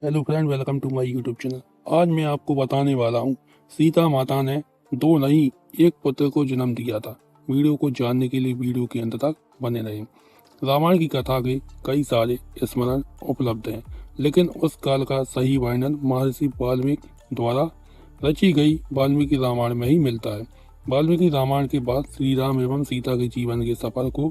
Hello friend, welcome to my YouTube channel. आज मैं आपको बताने वाला हूँ सीता माता ने दो नहीं एक पुत्र को जन्म दिया था। वीडियो को जानने के लिए वीडियो के अंत तक बने रहें। रामायण की कथा के कई सारे स्मरण उपलब्ध हैं, लेकिन उस काल का सही वर्णन महर्षि वाल्मीकि द्वारा रची गई वाल्मीकि रामायण में ही मिलता है। वाल्मीकि रामायण के बाद श्री राम एवं सीता के जीवन के सफर को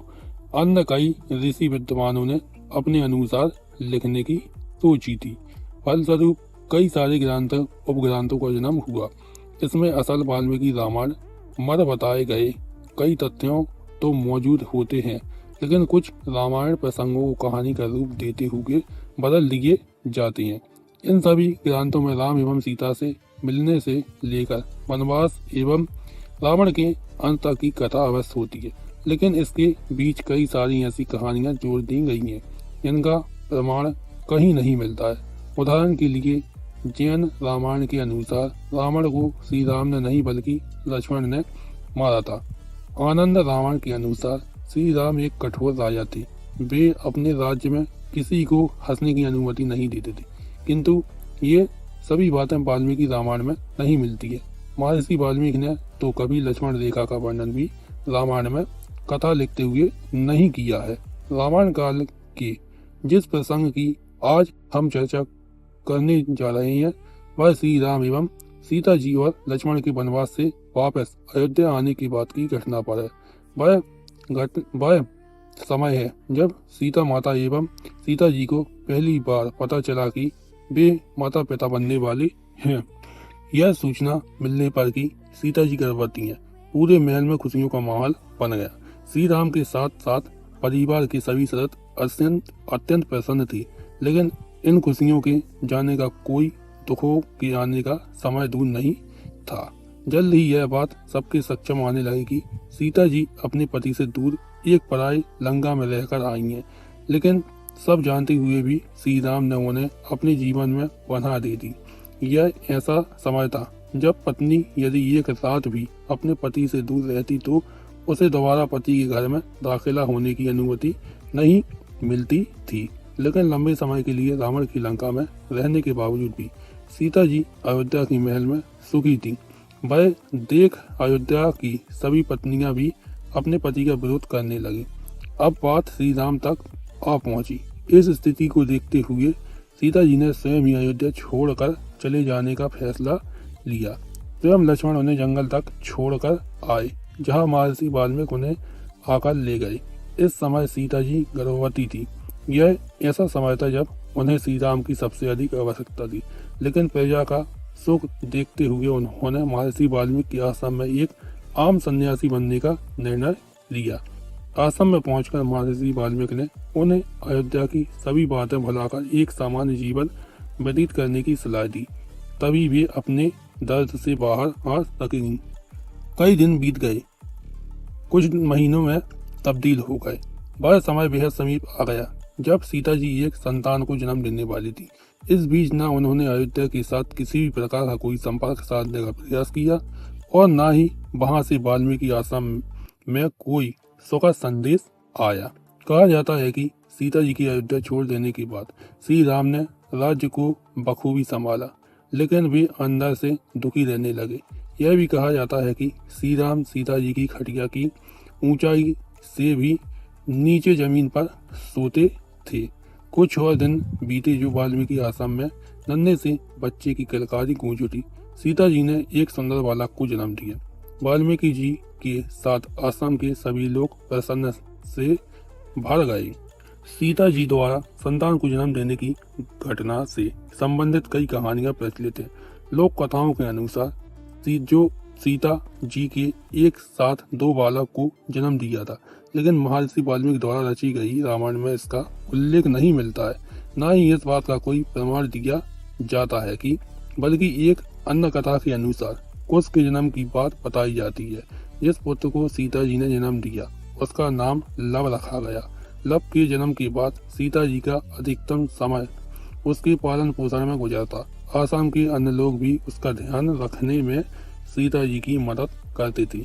अन्य कई ऋषि विद्वानों ने अपने अनुसार लिखने की सोची थी। फलस्वरूप कई सारे ग्रंथों उपग्रंथों का जन्म हुआ। इसमें असल वाल्मीकि रामायण मर बताए गए कई तथ्यों तो मौजूद होते हैं, लेकिन कुछ रामायण प्रसंगों को कहानी का रूप देते हुए बदल दिए जाते हैं। इन सभी ग्रंथों में राम एवं सीता से मिलने से लेकर वनवास एवं रावण के अंत तक की कथा अवश्य होती है, लेकिन इसके बीच कई सारी ऐसी कहानियां जोड़ दी गई हैं जिनका प्रमाण कहीं नहीं मिलता है। उदाहरण के लिए जैन रामायण के अनुसार रावण को श्री राम ने नहीं बल्कि लक्ष्मण ने मारा था। आनंद रामायण के अनुसार श्री राम एक कठोर राजा थे। वे अपने राज्य में किसी को हंसने की अनुमति नहीं देते थे, किंतु ये सभी बातें वाल्मीकि रामायण में नहीं मिलती है। महर्षि वाल्मीकि ने तो कभी लक्ष्मण रेखा का वर्णन भी रामायण में कथा लिखते हुए नहीं किया है। रामायण काल के जिस प्रसंग की आज हम चर्चा करने जा रहे हैं वह श्री राम एवं सीता जी और लक्ष्मण के वनवास से वापस अयोध्या आने की बात की घटना पर है। वह समय है जब सीता माता एवं सीता जी को पहली बार पता चला कि वे माता पिता बनने वाले हैं। यह सूचना मिलने पर कि सीता जी गर्भवती हैं, पूरे महल में खुशियों का माहौल बन गया। श्री राम के साथ साथ परिवार के सभी सदस्य अत्यंत प्रसन्न थे, लेकिन इन खुशियों के जाने का कोई दुखों के आने का समय दूर नहीं था। जल्द ही यह बात सबके सक्षम आने लगी कि सीता जी अपने पति से दूर एक पराई लंका में रहकर आई हैं, लेकिन सब जानते हुए भी श्री राम ने उन्हें अपने जीवन में पनाह दे दी। यह ऐसा समय था जब पत्नी यदि एक रात भी अपने पति से दूर रहती तो उसे दोबारा पति के घर में दाखिला होने की अनुमति नहीं मिलती थी। लेकिन लंबे समय के लिए रावण की लंका में रहने के बावजूद भी सीता जी अयोध्या की महल में सुखी थी। वह देख अयोध्या की सभी पत्नियां भी अपने पति का विरोध करने लगी। अब बात श्री राम तक आ पहुंची। इस स्थिति को देखते हुए सीता जी ने स्वयं ही अयोध्या छोड़कर चले जाने का फैसला लिया। स्वयं लक्ष्मण उन्हें जंगल तक छोड़कर आए, जहां महर्षि वाल्मीकि उन्हें आकर ले गए। इस समय सीता जी गर्भवती थी। यह ऐसा समय था जब उन्हें श्री राम की सबसे अधिक आवश्यकता थी, लेकिन प्रजा का सुख देखते हुए उन्होंने महर्षि वाल्मीकि के आश्रम में एक आम सन्यासी बनने का निर्णय लिया। आश्रम में पहुंचकर महर्षि वाल्मीकि ने उन्हें अयोध्या की सभी बातें भुलाकर एक सामान्य जीवन व्यतीत करने की सलाह दी। तभी वे अपने दर्द से बाहर आ सकेंगी। कई दिन बीत गए, कुछ महीनों में तब्दील हो गए। वह समय बेहद समीप आ गया जब सीता जी एक संतान को जन्म देने वाली थी। इस बीच न उन्होंने अयोध्या के साथ किसी भी प्रकार का कोई संपर्क साधने का प्रयास किया और न ही वहां से वाल्मीकि आश्रम में कोई सुखद संदेश आया। कहा जाता है कि सीता जी की अयोध्या छोड़ देने के बाद श्री राम ने राज्य को बखूबी संभाला, लेकिन वे अंदर से दुखी रहने लगे। यह भी कहा जाता है कि श्री राम सीता जी की खटिया की ऊंचाई से भी नीचे जमीन पर सोते थे। कुछ और दिन बीते जो वाल्मीकि आश्रम में नन्हे से बच्चे की किलकारी गूंज उठी। सीता जी ने एक सुंदर बालक को जन्म दिया। वाल्मीकि जी के साथ आश्रम के सभी लोग प्रसन्न से भर गए। सीता जी द्वारा संतान को जन्म देने की घटना से संबंधित कई कहानियां प्रचलित हैं। लोक कथाओं के अनुसार जो सीता जी के एक साथ दो बालक को जन्म दिया था, लेकिन महर्षि वाल्मीकि द्वारा रची गई रामायण में इसका उल्लेख नहीं मिलता है। न ही इस बात का कोई प्रमाण दिया जाता है कि बल्कि एक अन्य कथा के अनुसार कुश के जन्म की बात बताई जाती है। जिस पुत्र को सीता जी ने जन्म दिया उसका नाम लव रखा गया। लव के जन्म के बाद सीता जी का अधिकतम समय उसके पालन पोषण में गुजरता। आसाम के अन्य लोग भी उसका ध्यान रखने में सीता जी की मदद करते थे।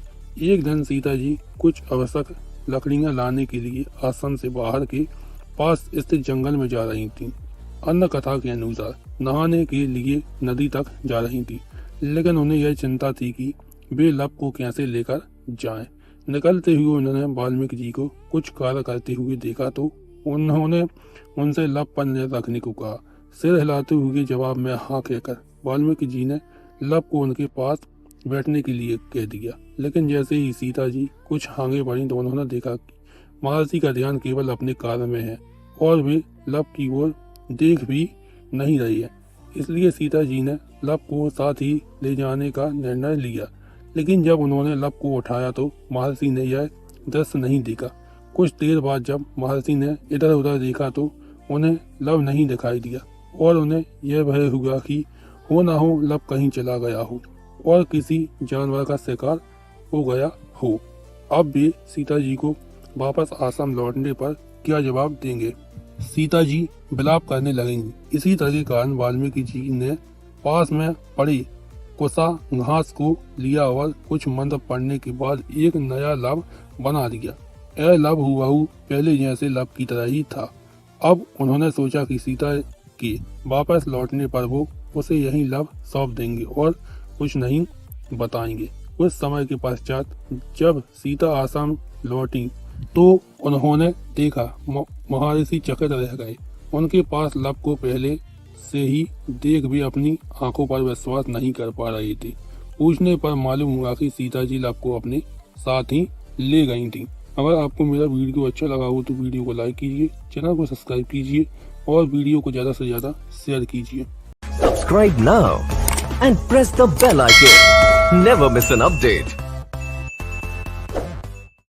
एक दिन सीता जी कुछ आवश्यक लकड़ियां लाने के लिए आश्रम से बाहर के पास स्थित जंगल में जा रही थीं। अन्य कथा के अनुसार नहाने के लिए नदी तक जा रही थी, लेकिन उन्हें यह चिंता थी कि वे लव को कैसे लेकर जाएं। निकलते हुए उन्होंने वाल्मीकि जी को कुछ कार्य करते हुए देखा तो उन्होंने उनसे लव पर नजर रखने को कहा। सिर हिलाते हुए जवाब में हाँ कहकर वाल्मीकि जी ने लव को उनके पास बैठने के लिए कह दिया। लेकिन जैसे ही सीता जी कुछ आगे बढ़ी तो उन्होंने देखा कि महर्षि का ध्यान केवल अपने कार्य में है और वे लव की ओर देख भी नहीं रही है। इसलिए सीता जी ने लव को साथ ही ले जाने का निर्णय लिया। लेकिन जब उन्होंने लव को उठाया तो महर्षि ने यह दृश्य नहीं देखा। कुछ देर बाद जब महर्षि ने इधर उधर देखा तो उन्हें लव नहीं दिखाई दिया और उन्हें यह भय हुआ कि हो ना हो लव कहीं चला गया हो और किसी जानवर का शिकार हो गया हो। अब वे सीता जी को वापस आश्रम लौटने पर क्या जवाब देंगे। सीता जी विलाप करने लगेंगी। इसी तरह के कारण वाल्मीकि जी ने पास में पड़ी कुसा घास को लिया और कुछ मंत्र पढ़ने के बाद एक नया लव बना दिया। यह लव हुबहू पहले जैसे लव की तरह ही था। अब उन्होंने सोचा कि सीता के वापस लौटने पर वो उसे यही लव सौंप देंगे और कुछ नहीं बताएंगे। कुछ समय के पश्चात जब सीता आश्रम लौटी तो उन्होंने देखा महर्षि चकित रह गए। उनके पास लव को पहले से ही देख भी अपनी आंखों पर विश्वास नहीं कर पा रही थी। पूछने पर मालूम हुआ कि सीता जी लव को अपने साथ ही ले गई थी। अगर आपको मेरा वीडियो अच्छा लगा हो तो वीडियो को लाइक कीजिए, चैनल को सब्सक्राइब कीजिए और वीडियो को ज़्यादा से ज़्यादा शेयर कीजिए। Subscribe now and press the bell icon. Never miss an update.